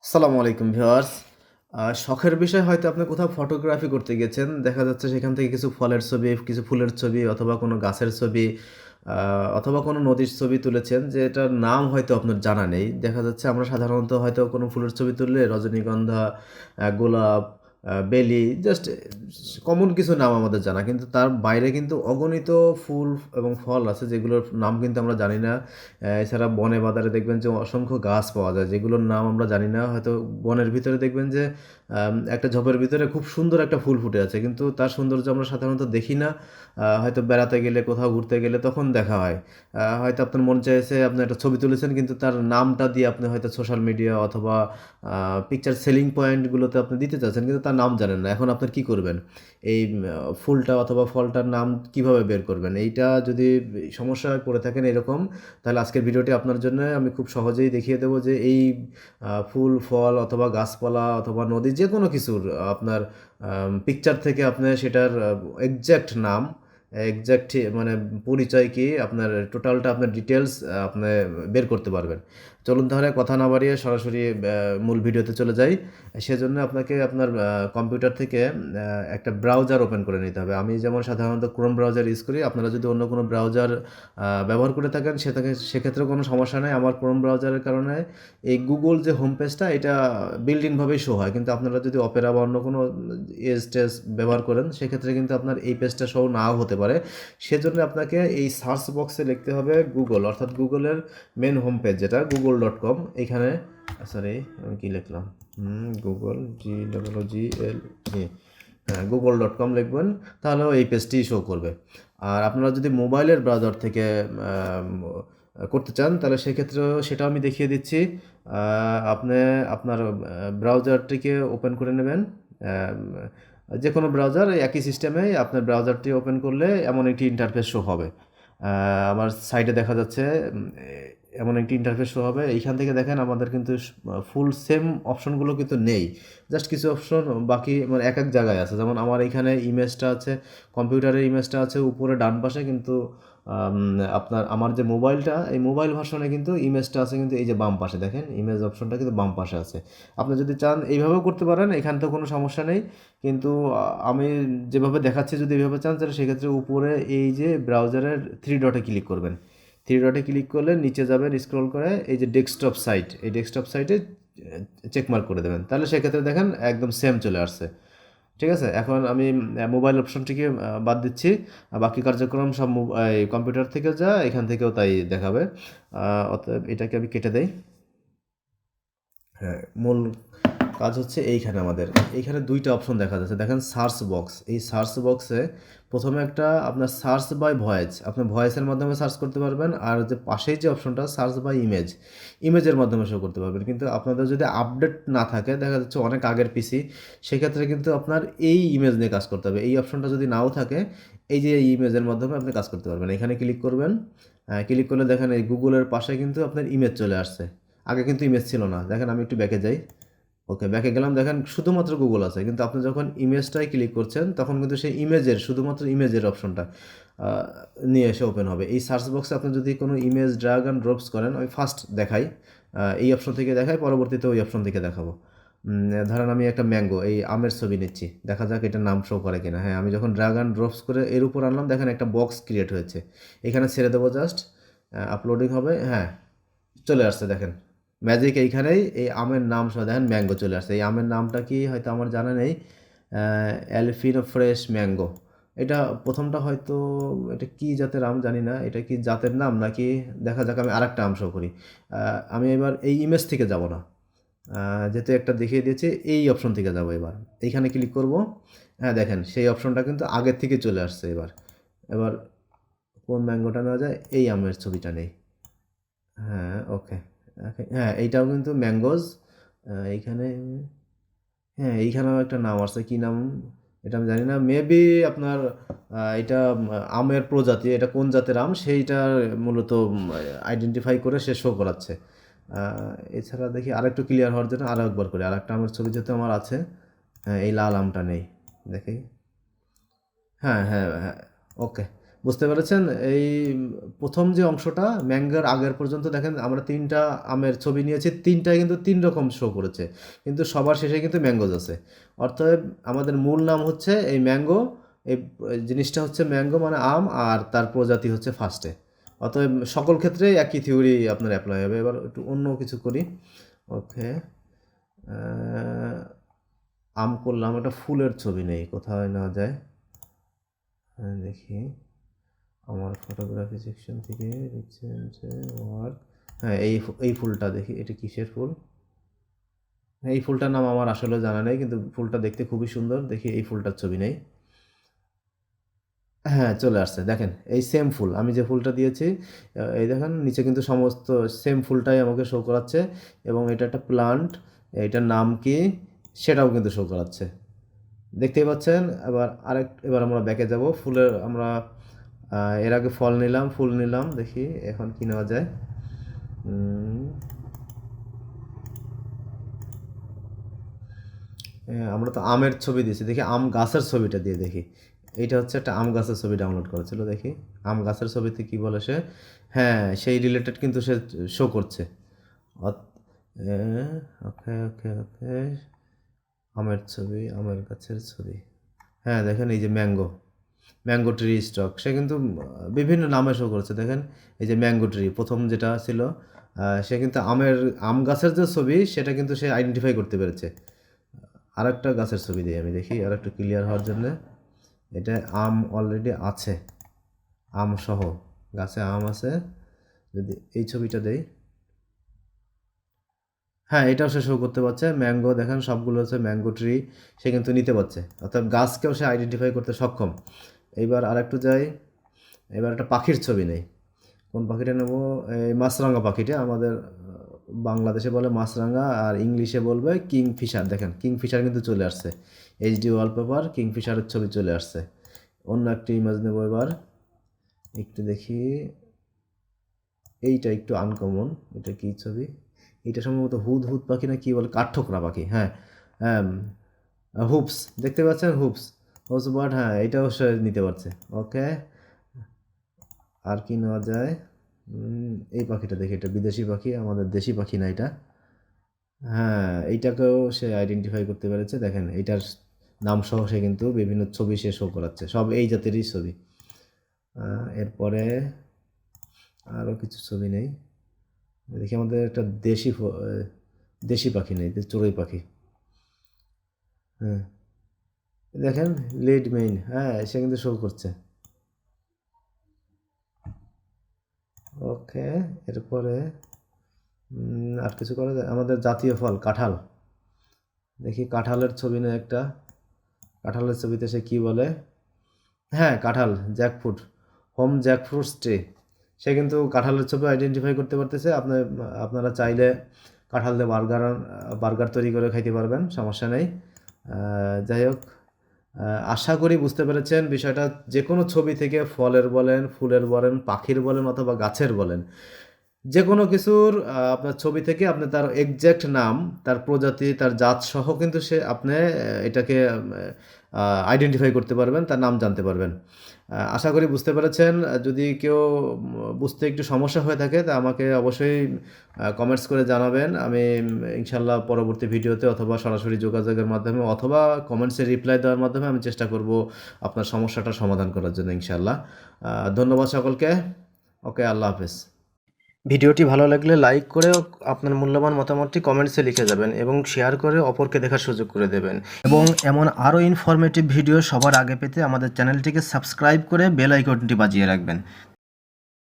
আসসালামু আলাইকুম ভিউয়ার্স। শখের বিষয় হয়তো আপনি কোথাও ফটোগ্রাফি করতে গেছেন। দেখা যাচ্ছে সেখান থেকে কিছু ফলের ছবি, কিছু ফুলের ছবি অথবা কোনো গাছের ছবি আ অথবা কোনো নদীর ছবি তুলেছেন যেটার নাম হয়তো আপনার জানা নেই। দেখা যাচ্ছে আমরা সাধারণত হয়তো কোনো ফুলের ছবি তুললে রজনীগন্ধা, গোলাপ, বেলি জাস্ট কমন কিছু নাম আমাদের জানা। কিন্তু তার বাইরে কিন্তু অগণিত ফুল এবং ফল আছে যেগুলোর নাম কিন্তু আমরা জানি না। এছাড়া বনে বাদারে দেখবেন যে অসংখ্য গাছ পাওয়া যায় যেগুলোর নাম আমরা জানি না। হয়তো বনের ভিতরে দেখবেন যে একটা ঝোপের ভিতরে খুব সুন্দর একটা ফুল ফুটে আছে। কিন্তু তার সৌন্দর্য আমরা সাধারণত দেখি না। হয়তো বেড়াতে গেলে, কোথাও ঘুরতে গেলে তখন দেখা হয়। হয়তো আপনার মন চাইছে আপনি একটা ছবি তুলেছেন কিন্তু তার নামটা দিয়ে আপনি হয়তো সোশ্যাল মিডিয়া অথবা আ পিকচার সেলিং পয়েন্ট গুলোতে আপনি দিতে চাচ্ছেন কিন্তু তার নাম জানেন না। এখন আপনার কি করবেন? এই ফুলটা অথবা ফলটার নাম কিভাবে বের করবেন? এইটা যদি সমস্যায় পড়ে থাকেন এরকম, তাহলে আজকের ভিডিওটি আপনার জন্য আমি খুব সহজেই দেখিয়ে দেবো যে এই ফুল, ফল অথবা গাছপালা অথবা নদী যেকোনো কিছুর আপনার পিকচার থেকে আপনি সেটার এক্সাক্ট নাম, এক্সাক্ট মানে পরিচয় কি আপনার টোটালটা আপনার ডিটেইলস আপনি বের করতে পারবেন। চলুন তাহলে কথা না বাড়িয়ে সরাসরি মূল ভিডিওতে চলে যাই। সেজন্য আপনাকে আপনার কম্পিউটার থেকে একটা ব্রাউজার ওপেন করে নিতে হবে। আমি যেমন সাধারণত ক্রোম ব্রাউজার ইউজ করি। আপনারা যদি অন্য কোনো ব্রাউজার ব্যবহার করে থাকেন সেক্ষেত্রেও কোনো সমস্যা নাই। আমার ক্রোম ব্রাউজারের কারণে এই গুগল যে হোম পেজটা এটা বিল্ট ইন ভাবেই শো হয়। কিন্তু আপনারা যদি অপেরা বা অন্য কোনো এজ-টেজ ব্যবহার করেন সেক্ষেত্রে কিন্তু আপনার এই পেজটা শো নাও হতে পারে। সেজন্য আপনাকে এই সার্চ বক্সে লিখতে হবে গুগল অর্থাৎ গুগলের মেইন হোম পেজ যেটা google.com এইখানে সরি আমি কি লিখলাম? গুগল GOOGLE হ্যাঁ, google.com লিখবেন তাহলেও এই পেজটি শো করবে। আর আপনারা যদি মোবাইলের ব্রাউজার থেকে আম করতে চান তাহলে সেক্ষেত্রেও সেটাও আমি দেখিয়ে দিচ্ছি। আপনি আপনার ব্রাউজারটিকে ওপেন করে নেবেন। আম যেকোনো ব্রাউজার একই সিস্টেমেই আপনার ব্রাউজারটি ওপেন করলে এমন একটি ইন্টারফেস শো হবে। আমার সাইডে দেখা যাচ্ছে এমন একটি ইন্টারফেস শো হবে। এইখান থেকে দেখেন আমাদের কিন্তু ফুল সেম অপশনগুলো কিন্তু নেই। জাস্ট কিছু অপশন বাকি মানে এক এক জায়গায় আছে। যেমন আমার এইখানে ইমেজটা আছে, কম্পিউটারের ইমেজটা আছে উপরে ডান পাশে কিন্তু আম আপনার আমার যে মোবাইলটা, এই মোবাইল ভার্সনে কিন্তু ইমেজটা আছে কিন্তু এই যে বাম পাশে দেখেন, ইমেজ অপশনটা কিন্তু বাম পাশে আছে। আপনি যদি চান এইভাবেও করতে পারেন, এখানে তো কোনো সমস্যা নেই। কিন্তু আমি যেভাবে দেখাচ্ছি যদি এভাবে চান তাহলে সেক্ষেত্রে উপরে এই যে ব্রাউজারের 3 ডটে ক্লিক করবেন। 3 ডটে ক্লিক করলে নিচে যাবেন স্ক্রল করে এই যে ডেস্কটপ সাইট, এই ডেস্কটপ সাইটে চেক মার্ক করে দেবেন। তাহলে সেক্ষেত্রে দেখেন একদম সেম চলে আসছে। ঠিক আছে? এখন আমি মোবাইল অপশনটিকে বাদ দিচ্ছি। বাকি কার্যক্রম সব এই কম্পিউটার থেকে যা এখান থেকেও তাই দেখাবে। অতএব এটাকে আমি কেটে দেই। হ্যাঁ, মূল কাজ হচ্ছে এইখানে আমাদের। এইখানে ২ টা অপশন দেখা যাচ্ছে। দেখেন সার্চ বক্স। এই সার্চ বক্সে ১ম এ একটা আপনার সার্চ বাই ভয়েস। আপনি ভয়েসের মাধ্যমে সার্চ করতে পারবেন। আর যে পাশেই যে অপশনটা সার্চ বাই ইমেজ, ইমেজের মাধ্যমে শো করতে পারবেন। কিন্তু আপনাদের যদি আপডেট না থাকে, দেখা যাচ্ছে অনেক আগের পিসি, সেক্ষেত্রে কিন্তু আপনার এই ইমেজ নিয়ে কাজ করতে হবে। এই অপশনটা যদি নাও থাকে, এই যে এই ইমেজের মাধ্যমে আপনি কাজ করতে পারবেন। এখানে ক্লিক করবেন। ক্লিক করলে দেখেন এই গুগলের পাশে কিন্তু আপনার ইমেজ চলে আসছে। আগে কিন্তু ইমেজ ছিল না। দেখেন আমি একটু ব্যাকে যাই। ওকে, ব্যাকে গেলাম দেখেন শুধুমাত্র গুগল আছে। কিন্তু আপনি যখন ইমেজটায় ক্লিক করছেন তখন কিন্তু সেই ইমেজের শুধুমাত্র ইমেজের অপশনটা আ নিয়ে এসে ওপেন হবে। এই সার্চ বক্সে আপনি যদি কোনো ইমেজ ড্র্যাগ অ্যান্ড ড্রপস করেন, আমি ফার্স্ট দেখাই। এই অপশন থেকে দেখাই, পরবর্তীতে ওই অপশন থেকে দেখাবো। ধরেন আমি একটা ম্যাঙ্গো, এই আমের ছবি নিচ্ছি। দেখা যাক এটার নাম শো করে কিনা। হ্যাঁ, আমি যখন ড্র্যাগ অ্যান্ড ড্রপস করে এর উপর আনলাম দেখেন একটা বক্স ক্রিয়েট হয়েছে। এখানে ছেড়ে দেবো জাস্ট। আপলোডিং হবে। হ্যাঁ, চলে আসছে দেখেন। ম্যাজিক এইখানেই এই আমের নাম সহ দেখেন ম্যাঙ্গো চলে আসছে। এই আমের নামটা কি হয়তো আমার জানা নেই। Alpino fresh mango. এটা ১ম টা হয়তো এটা কি জাতের আম জানি না। এটা কি জাতের নাম নাকি দেখা যাক আমি আরেকটা আম শো করি। আ আমি এবার এই ইমেজ থেকে যাব না। যেহেতু একটা দেখিয়ে দিয়েছে এই অপশন থেকে যাব এবার। এইখানে ক্লিক করব। হ্যাঁ, দেখেন সেই অপশনটা কিন্তু আগের থেকে চলে আসছে এবার। এবার কোন ম্যাঙ্গোটা নেওয়া যায়? এই আমের ছবিটা নেই। হ্যাঁ, ওকে। হ্যাঁ, এইটাও কিন্তু ম্যাঙ্গোজ। এইখানে হ্যাঁ, এইখানেও একটা নাম আছে। কি নাম? এটা আমি জানি না। মেবি আপনার এটা আমের প্রজাতি। এটা কোন জাতের আম সেইটা মূলত আইডেন্টিফাই করে সে শো করাচ্ছে। আ এছাড়া দেখি আরেকটু ক্লিয়ার হওয়ার জন্য আরো একবার করি। আরেকটা আমের ছবি যেহেতু আমার আছে। হ্যাঁ, এই লাল আমটা নেই। দেখি। হ্যাঁ, হ্যাঁ, হ্যাঁ। ওকে। বুঝতে পেরেছেন? এই প্রথম যে অংশটা ম্যাঙ্গোর আগের পর্যন্ত দেখেন আমরা ৩টা আমের ছবি নিয়েছি, ৩টাই কিন্তু ৩ রকম শো করেছে। কিন্তু সবার শেষে কিন্তু ম্যাঙ্গোজ আছে। অতএব আমাদের মূল নাম হচ্ছে এই ম্যাঙ্গো, এই জিনিসটা হচ্ছে ম্যাঙ্গো মানে আম, আর তার প্রজাতি হচ্ছে ফার্স্টে। অতএব সকল ক্ষেত্রেই একই থিওরি আপনার অ্যাপ্লাই হবে। এবার একটু অন্য কিছু করি। ওকে, আম করলাম, একটা ফুলের ছবি নেই, কোথায় নেওয়া যায়? দেখি আমার ফটোগ্রাফি সেকশন থেকে ওয়ার্ক। হ্যাঁ, এই ফুলটা দেখি, এটা কিসের ফুল? এই ফুলটার নাম আমার আসলে জানা নেই, কিন্তু ফুলটা দেখতে খুবই সুন্দর। দেখি এই ফুলটার ছবি নেই। হ্যাঁ, চলে আসছে, দেখেন এই সেম ফুল আমি যে ফুলটা দিয়েছি, এই দেখেন নিচে কিন্তু সমস্ত সেম ফুলটাই আমাকে শো করাচ্ছে, এবং এটা একটা প্লান্ট, এটার নাম কি সেটাও কিন্তু শো করাচ্ছে, দেখতেই পাচ্ছেন। এবার আমরা ব্যাকে যাব। ফুলের আমরা এর আগে ফল নিলাম, ফুল নিলাম, দেখি এখন কি নেওয়া যায়। আমরা তো আমের ছবি দিয়েছি, দেখি আম গাছের ছবিটা দিয়ে দেখি। এইটা হচ্ছে একটা আম গাছের ছবি ডাউনলোড করা ছিল, দেখি আম গাছের ছবিতে কি বলে সে। হ্যাঁ, সেই রিলেটেড কিন্তু সে শো করছে। ওকে ওকে ওকে, আমের ছবি, আমের গাছের ছবি। হ্যাঁ দেখেন, এই যে ম্যাঙ্গো ট্রি স্টক, সে কিন্তু বিভিন্ন নামে শো করেছে। দেখেন এই যে ম্যাঙ্গো ট্রি প্রথম যেটা ছিল, সে কিন্তু আম গাছের যে ছবি সেটা কিন্তু সে আইডেন্টিফাই করতে পেরেছে। আরেকটা গাছের ছবি দিই আমি, দেখি আর একটু ক্লিয়ার হওয়ার জন্য। এটা আম অলরেডি আছে, আম সহ গাছে আম আছে। যদি এই ছবিটা দেই, হ্যাঁ এটাও সে শো করতে পারছে। ম্যাঙ্গো দেখেন সবগুলো হচ্ছে ম্যাঙ্গো ট্রি, সে কিন্তু নিতে পারছে, অর্থাৎ গাছকেও সে আইডেন্টিফাই করতে সক্ষম। এইবার আরেকটু যাই, এবার একটা পাখির ছবি নেই। কোন পাখিটা নেব? এই মাছরাঙা পাখিটা, আমাদের বাংলাদেশে বলে মাছরাঙা, আর ইংলিশে বলবে কিংফিশার। দেখেন কিংফিশার কিন্তু চলে আসছে, এইচডি ওয়ালপেপার, কিংফিশারের ছবি চলে আসছে। অন্য একটি ইমেজ নেব এবার, একটু দেখি। এইটা একটু আনকমন, এটা কি ছবি? এটা সম্ভবত হুদ পাখি না কি বলে, কাঠঠোকরা পাখি। হ্যাঁ, হ্যাঁ, হুপস দেখতে পাচ্ছেন, হুপস বার্ড। হ্যাঁ, এটাও সে নিতে পারছে। ওকে, আর কি নেওয়া যায়? এই পাখিটা দেখি, এটা বিদেশি পাখি, আমাদের দেশি পাখি না এটা। হ্যাঁ, এইটাকেও সে আইডেন্টিফাই করতে পেরেছে। দেখেন এইটার নাম সহ সে কিন্তু বিভিন্ন ছবি সে শো করাচ্ছে, সব এই জাতেরই ছবি। এরপরে আরও কিছু ছবি নেই, দেখি আমাদের একটা দেশি পাখি নেই, চড়ুই পাখি। হ্যাঁ দেখেন লিড মেইন, হ্যাঁ সে কিন্তু শো করছে। ওকে, এরপরে আর কিছু করা যায়? আমাদের জাতীয় ফল কাঁঠাল, দেখি কাঁঠালের ছবি নেই একটা, কাঁঠালের ছবিতে সে কী বলে? হ্যাঁ কাঁঠাল, জ্যাকফ্রুট, হোম জ্যাকফ্রুট ট্রি। সে কিন্তু কাঁঠালের ছবি আইডেন্টিফাই করতে পারতেছে। আপনারা চাইলে কাঁঠাল দিয়ে বার্গার তৈরি করে খাইতে পারবেন, সমস্যা নেই। যাই হোক, আশা করি বুঝতে পেরেছেন বিষয়টা। যে কোনো ছবি থেকে ফলের বলেন, ফুলের বলেন, পাখির বলেন অথবা গাছের বলেন, যে কোনো কিছুর আপনার ছবি থেকে আপনি তার এক্সাক্ট নাম, তার প্রজাতি, তার জাত সহ কিন্তু আপনি এটাকে আইডেন্টিফাই করতে পারবেন, তার নাম জানতে পারবেন। আশা করি বুঝতে পেরেছেন। যদি কেউ বুঝতে একটু সমস্যা হয়ে থাকে তা আমাকে অবশ্যই কমেন্টস করে জানাবেন। আমি ইনশাল্লাহ পরবর্তী ভিডিওতে অথবা সরাসরি যোগাযোগের মাধ্যমে অথবা কমেন্টসে রিপ্লাই দেওয়ার মাধ্যমে আমি চেষ্টা করব আপনার সমস্যাটা সমাধান করার জন্য ইনশাল্লাহ। ধন্যবাদ সকলকে। ওকে, আল্লাহ হাফেজ। ভিডিওটি ভালো লাগলে লাইক করে আপনার মূল্যবান মতামতটি কমেন্টসে লিখে যাবেন এবং শেয়ার করে অপরকে দেখার সুযোগ করে দেবেন। এবং এমন আরও ইনফরমেটিভ ভিডিও সবার আগে পেতে আমাদের চ্যানেলটিকে সাবস্ক্রাইব করে বেল আইকনটি বাজিয়ে রাখবেন।